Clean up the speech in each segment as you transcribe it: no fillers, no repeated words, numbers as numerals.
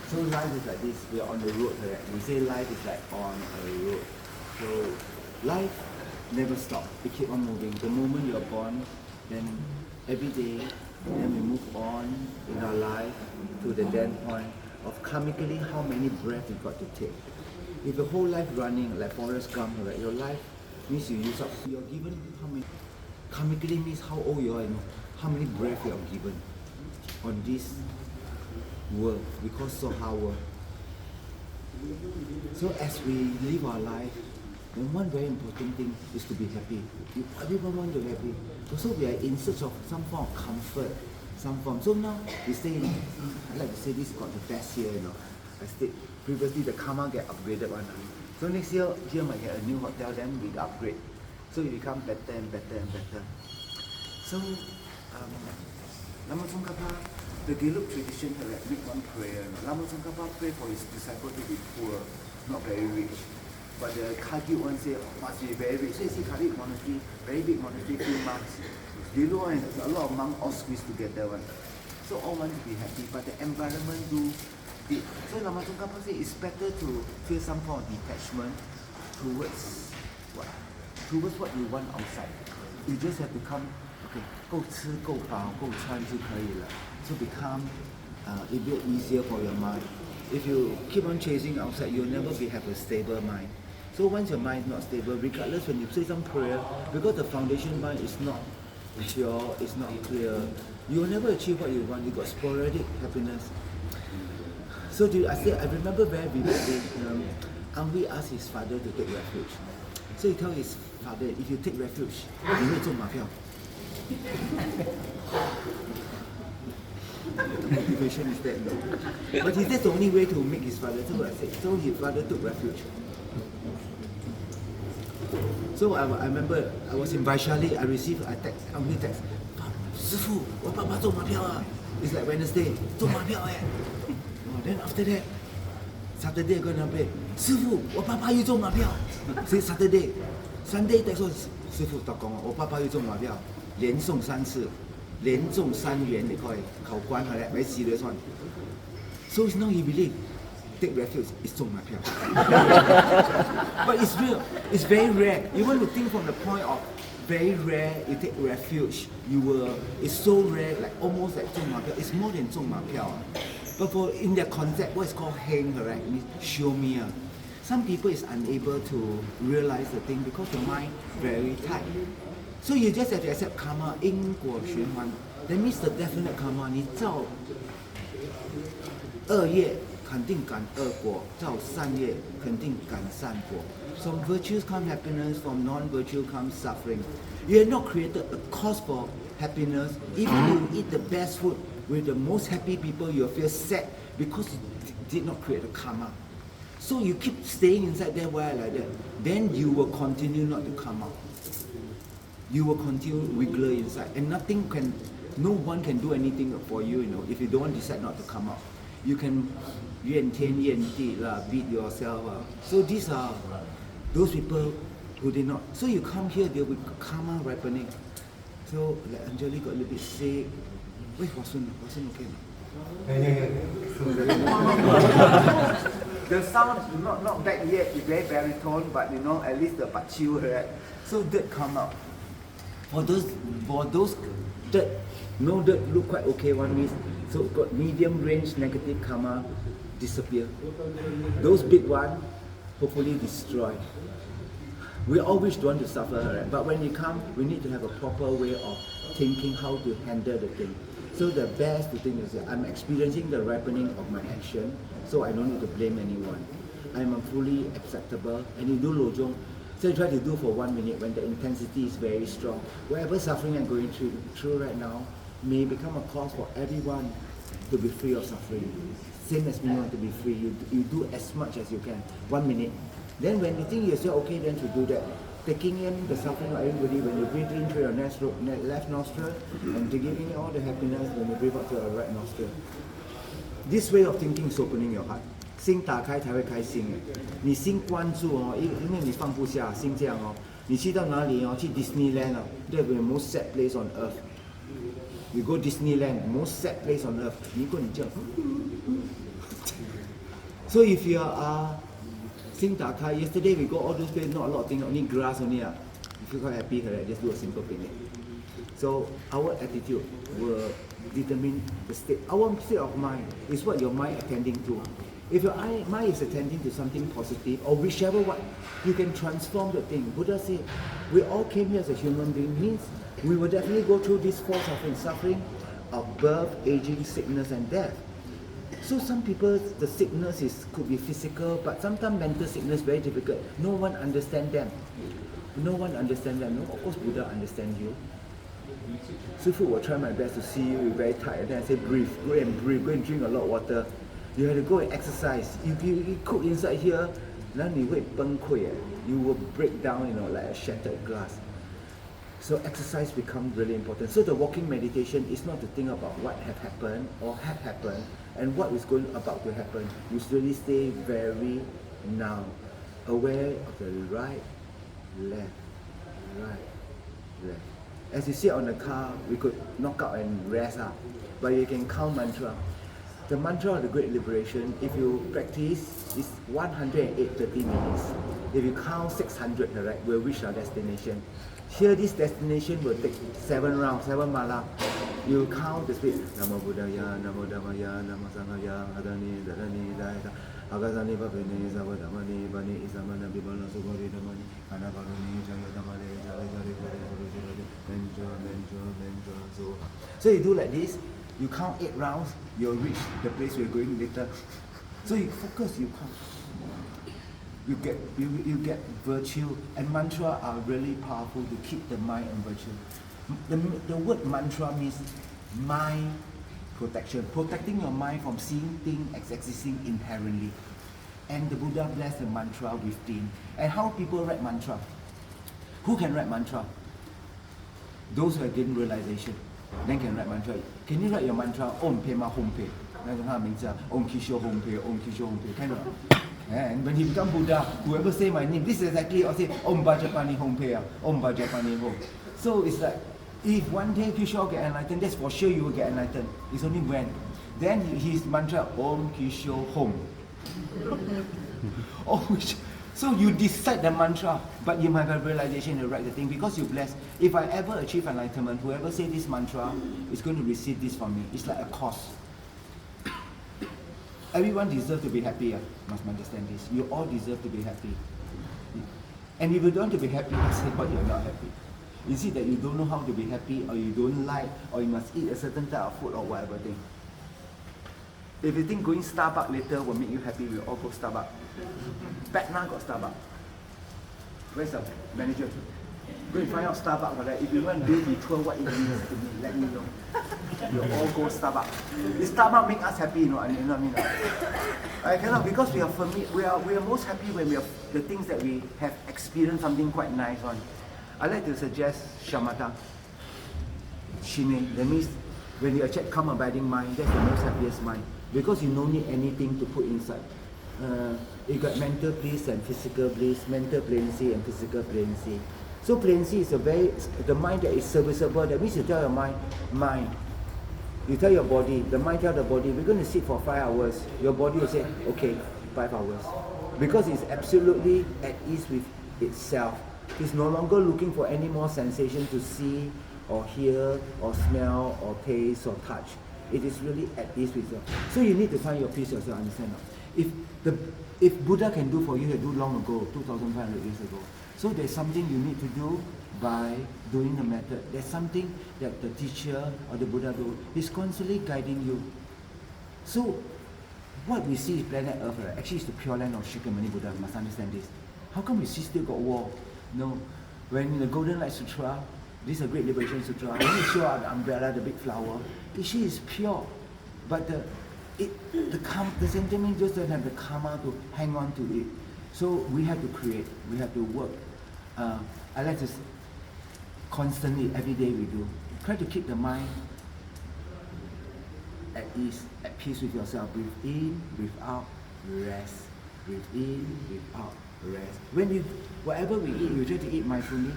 So life is like this, we are on the road, correct? We say life is like on a road. So life never stops, it keeps on moving. The moment you're born, then every day, then we move on in our life to the end point of karmically how many breaths you got to take. If your whole life running like Forrest Gump, right? Your life means you use up, you're given how many, karmically means how old you are, how many breaths you are given on this world, because so how world. So as we live our life, then one very important thing is to be happy. Everyone wants to be happy. So we are in search of some form of comfort, some form. So now we say, I like to say this got the best year, I said previously the karma get upgraded one. So next year, here might get a new hotel, then we upgrade. So it becomes better and better and better. So, Lama Tsongkhapa, the Gelug tradition make one prayer. Lama Tsongkhapa pray for his disciple to be poor, not very rich. But the Kagyu one say must be very rich. So you see Kagyu monastery, very big monastery, few monks. Gelug and a lot of monks all squeezed together one. So all want to be happy, but the environment do big. So Lama Tsongkhapa say it's better to feel some form of detachment towards what you want outside. You just have to come, okay, 够吃够饱够穿就可以了. So become a bit easier for your mind. If you keep on chasing outside, you'll never have a stable mind. So once your mind is not stable, regardless when you say some prayer, because the foundation mind is not pure, it's not clear, you'll never achieve what you want. You got sporadic happiness. So I remember very vividly, Hwee asked his father to take refuge. So he told his father, if you take refuge, you will 中马票. The motivation is that no. But that's the only way to make his father. So his father took refuge. So I remember I was in Vaishali, I received a text, Hwee text. 师父，我爸爸中马票啊. It's like Wednesday, 中马票哎. Then after that, Saturday I go and play. 师父，我爸爸又中马票. Say Saturday, Sunday text 说师父都讲我爸爸又中马票，连送3次。连中3元你可以考官係咧，咪試咗算。So now you believe, take refuge is 中馬票。But it's real, it's very rare. You want to think from the point of very rare, you take refuge, it's so rare, like almost like 中馬票. It's more than 中馬票. But in their concept, what is called heng, correct, means show me. Some people is unable to realize the thing because the mind very tight. So you just have to accept karma, 因果循环. That means the definite karma. 你造恶业肯定感恶果，造善业肯定感善果. From virtues come happiness, from non-virtue comes suffering. You have not created a cause for happiness. Even you eat the best food with the most happy people, you feel sad because you did not create a karma. So you keep staying inside there where like that. Then you will continue not to come out. You will continue wiggle inside, and no one can do anything for you, if you don't decide not to come out. You can 怨天怨地 beat yourself. So these are those people who did not. So you come here, there will be karma ripening. So like Anjali got a little bit sick. Wait, wasn't okay? The sound not back yet, it's very baritone, but at least the pachiu, right? So that come out. For those dirt, no dirt look quite okay one means, so got medium range negative karma disappear. Those big one hopefully destroy. We always don't want to suffer, right? But when you come, we need to have a proper way of thinking how to handle the thing. So the best thing is that I'm experiencing the ripening of my action, so I don't need to blame anyone. I'm fully acceptable, and you do lojong. So you try to do for 1 minute when the intensity is very strong. Whatever suffering I'm going through right now may become a cause for everyone to be free of suffering. Same as me want to be free. You do as much as you can. 1 minute. Then when you think you're okay, then to do that. Taking in the suffering of everybody when you breathe in through your left nostril and to giving in all the happiness when you breathe out to your right nostril. This way of thinking is opening your heart. 心打开才会开心的，你心关注因为你放不下，心这样你去到哪里去 Disneyland, that will be the most sad place on earth. You go Disneyland, most sad place on earth. You go and jump. So if you are Sing Taka, yesterday we go all those places, not a lot of things, only grass only. You feel quite happy, right? Just do a simple picnic. So our attitude will determine the state. Our state of mind is what your mind attending to. If your mind is attending to something positive or whichever one, you can transform the thing. Buddha said, we all came here as a human being, means we will definitely go through this four suffering of birth, aging, sickness and death. So some people, the sickness could be physical, but sometimes mental sickness very difficult. No one understands them. No one understands them. No, of course Buddha understands you. Sifu will try my best to see you, you're very tired. Then I say breathe, go and drink a lot of water. You have to go and exercise. You cook inside here, then you will 崩溃. You will break down, like a shattered glass. So exercise becomes really important. So the walking meditation is not to think about what have happened or had happened and what is about to happen. You really stay very now, aware of the right, left. As you sit on the car, we could knock out and rest up, but you can count mantra. The mantra of the Great Liberation, if you practice, is 108-30 minutes. If you count 600, right, we'll reach our destination. Here, this destination will take 7 rounds, 7 mala. You count the speed. Namo Buddhaya, Namo Dhammaya, Namo Sanghaya, Adani, Dadani, Daita, Agazani, Babini, Zavadamani, Bani, Isamana, Bibana, Sugori, Damani, Anabarani, Jayadamani, Benjo. So you do like this, you count 8 rounds, you'll reach the place we're going later. So you focus, you count. You get virtue, and mantra are really powerful to keep the mind and virtue. The word mantra means mind protection, protecting your mind from seeing things as existing inherently. And the Buddha blessed the mantra within. And how people write mantra? Who can write mantra? Those who have gained realization, then can write mantra. Can you write your mantra? Om Pema Hom Pe. Om Kisho Hom Pe, Om Kisho Hom Pe. Can you? And when he become Buddha, whoever say my name, this is exactly, I'll say Om Bajapani Hom Pe, Om Bajapani Hom. So it's like, if one day Kishore get enlightened, that's for sure you will get enlightened. It's only when. Then his mantra, Om Kishore Hom. So you decide the mantra, but you might have realization to write the thing because you're blessed. If I ever achieve enlightenment, whoever say this mantra is going to receive this from me. It's like a course. Everyone deserves to be happy. Must understand this. You all deserve to be happy. And if you don't want to be happy, say what you're not happy. Is it that you don't know how to be happy, or you don't like, or you must eat a certain type of food, or whatever thing? If you think going Starbucks later will make you happy, we'll all go Starbucks. Patna got Starbucks. Where's the manager? Go and find out Starbucks for that. If you want to do the tour, what it means to me, let me know. We'll all go Starbucks. If Starbucks make us happy, you know what I mean? I cannot, because we are familiar, we are most happy when we have the things that we have experienced something quite nice on. I like to suggest shamatha, shime. That means when you achieve calm abiding mind, that's the most happiest mind. Because you don't need anything to put inside. You got mental bliss and physical bliss, mental placency and physical placency. So placency is the mind that is serviceable. That means you tell your mind. You tell your body, the mind tell the body, we're going to sit for 5 hours. Your body will say, okay, 5 hours. Because it's absolutely at ease with itself. It's no longer looking for any more sensation to see or hear or smell or taste or touch. It is really at ease with itself. So you need to find your peace yourself, understand? If Buddha can do for you, he do long ago, 2,500 years ago. So there's something you need to do by doing the method. There's something that the teacher or the Buddha do. He's constantly guiding you. So what we see is planet Earth, right? Actually it's the pure land of Shakyamuni Buddha. You must understand this. How come we see still got war? No. When in the Golden Light Sutra, this is a Great Liberation Sutra, when you show out the umbrella, the big flower, she is pure. But the sentiment just doesn't have the karma to hang on to it. So we have to create, we have to work. I like to constantly, every day we do. Try to keep the mind at ease, at peace with yourself. Breathe in, breathe out, rest. Breathe in, breathe out, rest. Whatever we eat, you try to eat mindfully.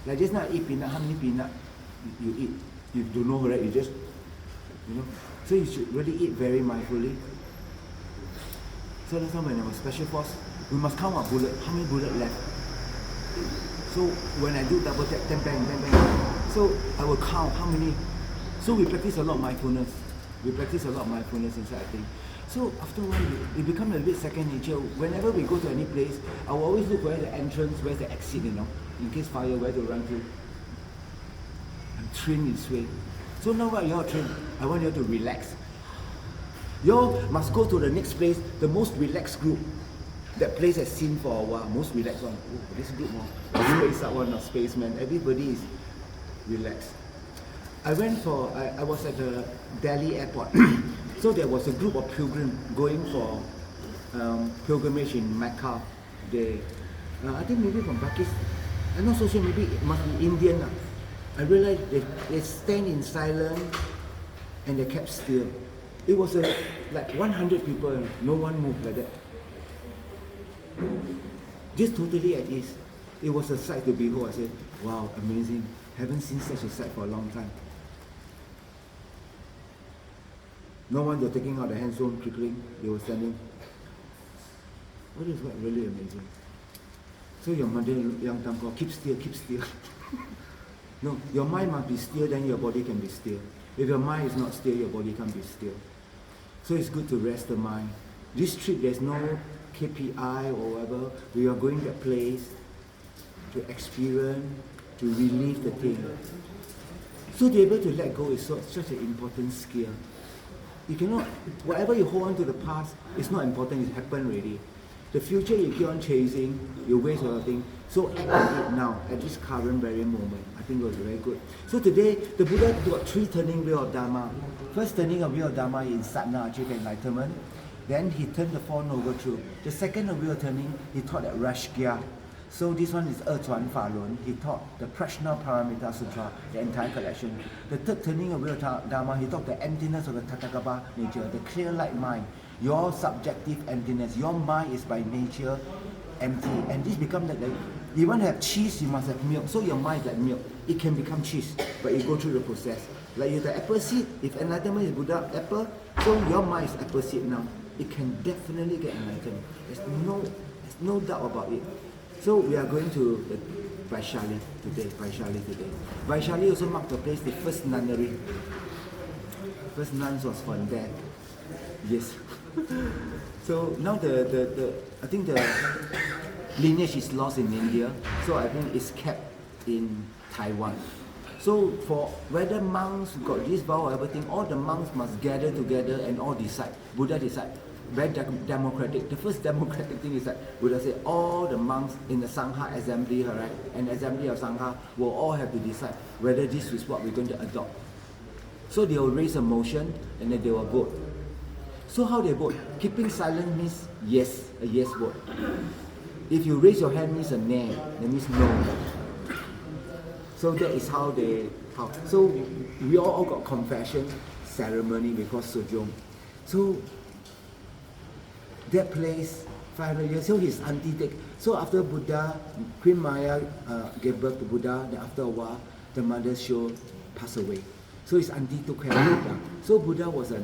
Like just now, eat peanut, how many peanut you eat? You don't know, right? You just You know, so you should really eat very mindfully. So last time when I was special force, we must count our bullet, how many bullet left. So when I do double tap, then bang, bang, bang. So I will count how many. So we practice a lot of mindfulness. We practice a lot of mindfulness inside, I think. So after a while, it becomes a bit second nature. Whenever we go to any place, I will always look where's the entrance, where's the exit, you know, in case fire, where to run to. I'm trained this way. So now what you all train, I want you all to relax. You all must go to the next place, the most relaxed group. That place has seen for a while, most relaxed one. Oh, this group more. Space out one, spaceman. Everybody is relaxed. I was at the Delhi airport. So there was a group of pilgrims going for pilgrimage in Mecca. I think maybe from Pakistan. I'm not so sure, maybe it must be Indian. I realized they stand in silence and they kept still. It was like 100 people, no one moved like that. Just totally at ease. It was a sight to behold. I said, wow, amazing. Haven't seen such a sight for a long time. No one was taking out the hand zone quickly. They were standing. What is what really amazing? So your mother young time called, keep still, keep still. No, your mind must be still, then your body can be still. If your mind is not still, your body can't be still. So it's good to rest the mind. This trip, there's no KPI or whatever. We are going that place to experience, to relieve the thing. So to be able to let go is such an important skill. You cannot, whatever you hold on to the past, it's not important, it happened already. The future you keep on chasing, you waste a lot of things. So act on it now, at this current very moment. I think it was very good. So today, the Buddha got 3 turning wheel of Dharma. First turning of wheel of Dharma in sadhana, achieving enlightenment. Then he turned the Four Noble Truths. The second wheel turning, he taught at Rashgya. So this one is Chuan Fa Lun. He taught the Prajna Paramita Sutra, the entire collection. The third turning of wheel of Dharma, he taught the emptiness of the Tathagata nature, the clear light mind. Your subjective emptiness, your mind is by nature empty. And this becomes like, you want to have cheese, you must have milk. So your mind is like milk. It can become cheese, but you go through the process. Like you the apple seed, if enlightenment is Buddha apple, so your mind is apple seed now. It can definitely get enlightened. There's no doubt about it. So we are going to the Vaishali today. Vaishali also marked the place, the first nunnery. First nuns was from there. Yes. So now I think the lineage is lost in India. So I think it's kept in Taiwan. So for whether monks got this vow or everything, all the monks must gather together and all decide. Buddha decide. Very democratic. The first democratic thing is that Buddha said all the monks in the Sangha assembly, right, and assembly of Sangha will all have to decide whether this is what we're going to adopt. So they will raise a motion and then they will vote. So how they vote? Keeping silent means yes, a yes vote. If you raise your hand means a nay, that means no. So that is how they. So we all got confession ceremony because Sojong. So that place 500 years. So his auntie take. So after Buddha, Queen Maya gave birth to Buddha. Then after a while, the mother Sho passed away. So his auntie took care of Buddha. So Buddha was a,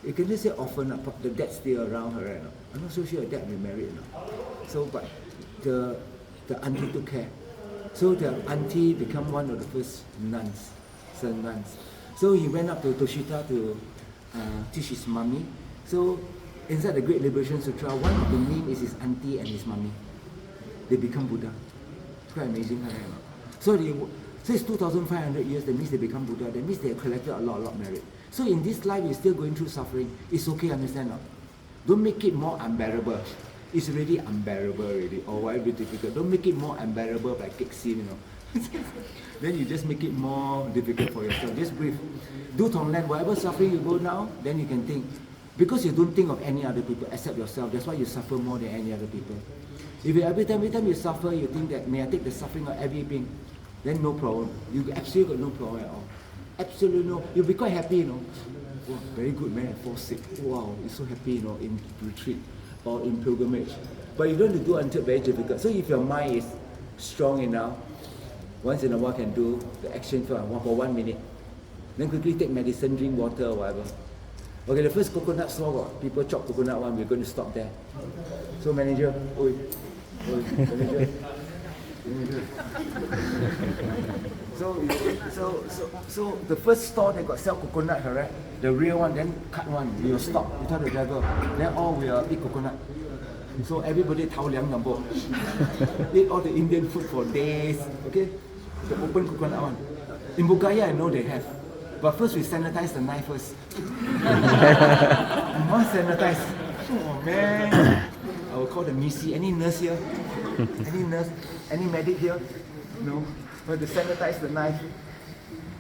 you can just say orphan. The dad still around her. Right? I'm not so sure the dad remarried. So but the auntie took care. So the auntie became one of the first nuns, Sun nuns. So he went up to Toshita to teach his mommy. So inside the Great Liberation Sutra, one of the names is his auntie and his mommy. They become Buddha. It's quite amazing. So it's 2,500 years, that means they become Buddha. That means they have collected a lot of merit. So in this life, you're still going through suffering. It's okay, understand? Don't make it more unbearable. It's already unbearable already, or whatever difficult. Don't make it more unbearable by kick scene, Then you just make it more difficult for yourself. Just breathe. Do Tonglen, whatever suffering you go now, then you can think. Because you don't think of any other people except yourself. That's why you suffer more than any other people. If you, every time you suffer, you think that, may I take the suffering of everything? Then no problem. You absolutely got no problem at all. Absolutely no. You'll be quite happy, Wow, very good, man. I fall sick. Wow, you're so happy, in retreat or in pilgrimage. But you don't have to do until very difficult. So if your mind is strong enough, once in a while can do the action for 1 minute. Then quickly take medicine, drink water or whatever. Okay, the first coconut store got people chop coconut one, we're going to stop there. So manager, manager. So the first store they got sell coconut, correct? The real one, then cut one, we will stop. We tell the driver, then all we will eat coconut. So everybody tao liang number. Eat all the Indian food for days. Okay? The open coconut one. In Bulgaria I know they have. But first we sanitize the knife first. Must sanitize. Oh man. I will call the Missy. Any nurse here? Any nurse? Any medic here? No. But to sanitize the knife.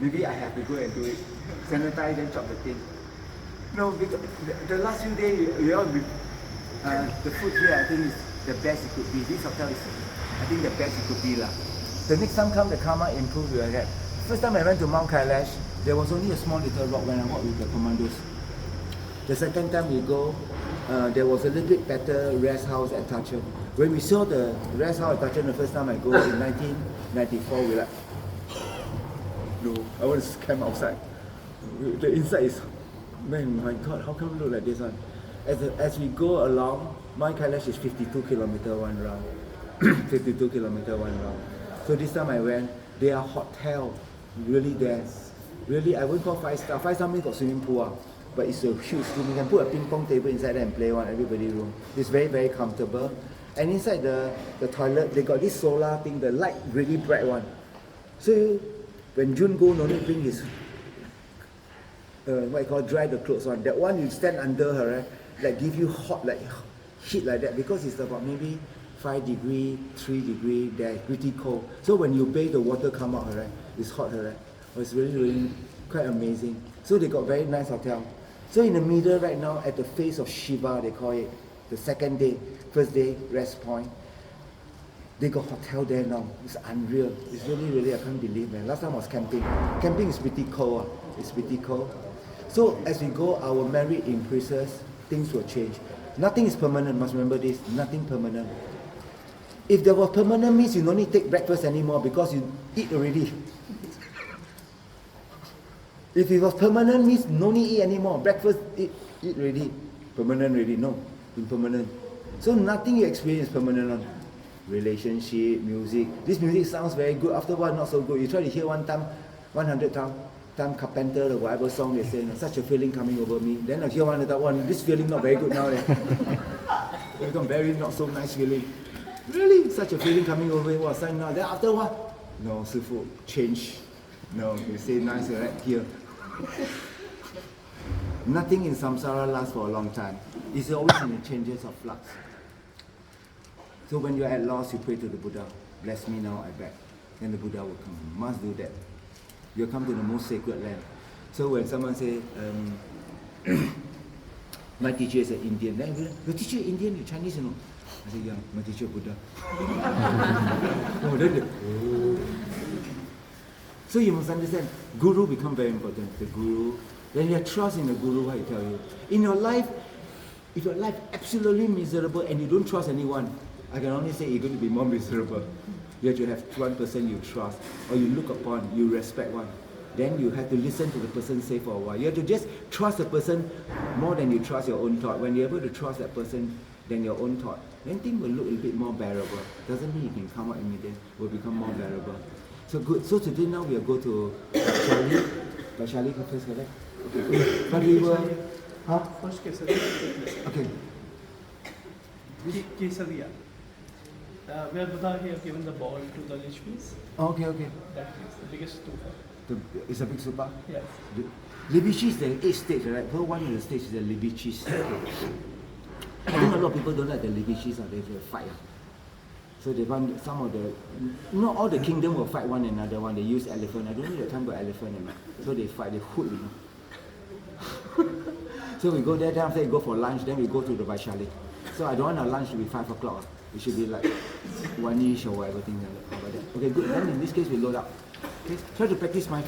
Maybe I have to go and do it. Sanitize then chop the thing. No, because the last few days the food here I think is the best it could be. This hotel is I think the best it could be lah. The next time come the karma improve we will get. First time I went to Mount Kailash, there was only a small little rock when I walked with the commandos. The second time we go, there was a little bit better rest house at Tachon. When we saw the rest house at Tachon the first time I go in 1994, we like, no, I want to camp outside. The inside is, man, my God, how come it look like this one? As we go along, Mount Kailash is 52 kilometer one round. 52 kilometer one round. So this time I went, they are hotel, really there. Really, I won't call 5-star. 5-star means got swimming pool, but it's a huge room. You can put a ping pong table inside there and play one, everybody room. It's very, very comfortable. And inside the toilet, they got this solar thing, the light really bright one. So when Jun go, no need bring his, what you call dry the clothes on. That one you stand under her, right? Like give you hot, like heat like that, because it's about maybe 5 degree, 3 degree, they're pretty cold. So when you bathe, the water come out, right? It's hot, right? It's really, really quite amazing. So they got very nice hotel. So in the middle right now, at the face of Shiva, they call it, the second day, first day, rest point. They got hotel there now. It's unreal. It's really, really, I can't believe, man. Last time I was camping. Camping is pretty cold. It's pretty cold. So as we go, our merit increases, things will change. Nothing is permanent, must remember this, nothing permanent. If there was permanent means you don't need to take breakfast anymore because you eat already. If it was permanent means no need eat anymore. Breakfast, eat already. Permanent already, no. Impermanent. So nothing you experience is permanent on. Relationship, music. This music sounds very good. After a while, not so good. You try to hear one time, 100 time Carpenter or whatever song they say, such a feeling coming over me. Then I hear one, this feeling not very good now. It become very not so nice feeling. Really, such a feeling coming over me. What's now? Then after what? No, Sifu, change. No, you say nice right here. Nothing in samsara lasts for a long time. It's always in the changes of flux. So when you're at loss, you pray to the Buddha. Bless me now, I beg. Then the Buddha will come. You must do that. You'll come to the most sacred land. So when someone say, my teacher is an Indian, then your teacher is Indian, you're Chinese, you know. I say, yeah, my teacher Buddha. So you must understand, Guru become very important. The Guru, when you have trust in the Guru, what I tell you. In your life, if your life absolutely miserable and you don't trust anyone, I can only say you're going to be more miserable. You have to have one person you trust, or you look upon, you respect one. Then you have to listen to the person say for a while. You have to just trust the person more than you trust your own thought. When you're able to trust that person than your own thought, then things will look a bit more bearable. Doesn't mean you can come out immediately, it will become more bearable. So good. So today now we'll go to Vaishali. Vaishali first, correct? Okay. But we will... Huh? First Kesariya. Okay. Kesariya. Where Buddha have given the ball to the lich piece. Okay, okay. That is the biggest stupa. It's a big stupa? Yes. Libichi is the 8th stage, right? Her one of the stage is the Libichis. I think a lot of people don't like the Libichis, they will fight. So they want some of the, not all the kingdom will fight one another. They use elephant. I don't know the time for elephant or not. So they fight, they hoot, you know. So we go there, then after we go for lunch, then we go to the Vaishali. So I don't want our lunch to be 5 o'clock. It should be like 1-ish or whatever thing like that. Okay, good. Then in this case we load up. Okay, try to practice my